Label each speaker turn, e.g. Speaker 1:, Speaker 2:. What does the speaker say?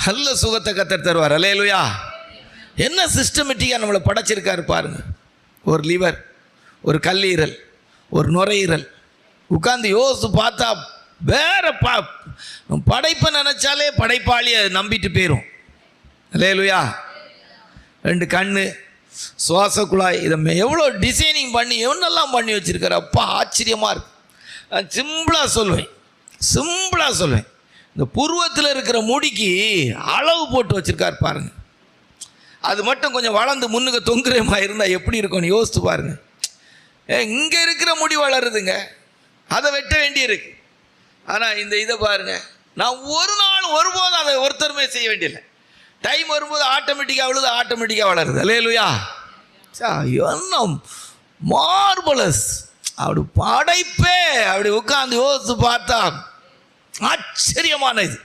Speaker 1: நல்ல சுகத்தை கத்தர் தருவார். அல்லேலூயா. என்ன சிஸ்டமேட்டிக்காக நம்மளை படைச்சிருக்காரு பாருங்க. ஒரு லிவர், ஒரு கல்லீரல், ஒரு நுரையீரல். உட்காந்து யோசித்து பார்த்தா வேற படைப்பை நினச்சாலே படைப்பாளியை நம்பிட்டு போயிடும். அல்லேலூயா. 2 கண்ணு, சுவாச குழாய், இதை எவ்வளோ டிசைனிங் பண்ணி எவ்வளோலாம் பண்ணி வச்சுருக்காரு. அப்பா ஆச்சரியமாக இருக்கு. நான் சிம்பிளாக சொல்லுவேன். இந்த புருவத்தில் இருக்கிற முடிக்கு அளவு போட்டு வச்சுருக்காரு பாருங்க. அது மட்டும் கொஞ்சம் வளர்ந்து முன்னுக்கு தொங்குறமா இருந்தால் எப்படி இருக்கும்னு யோசித்து பாருங்க. இங்கே இருக்கிற முடி வளருதுங்க, அதை வெட்ட வேண்டியிருக்கு. ஆனால் இந்த இதை பாருங்க, நான் ஒரு நாள் ஒருபோதும் அதை ஒருத்தருமே செய்ய வேண்டியதில்லை. டைம் வரும்போது ஆட்டோமேட்டிக்காக விழுது, ஆட்டோமேட்டிக்காக வளருது. அல்லேலூயா. என்ன மார்பலஸ். அப்படி படைப்பே அப்படி உட்காந்து யோசித்து பார்த்தா ஆச்சரியமான இது.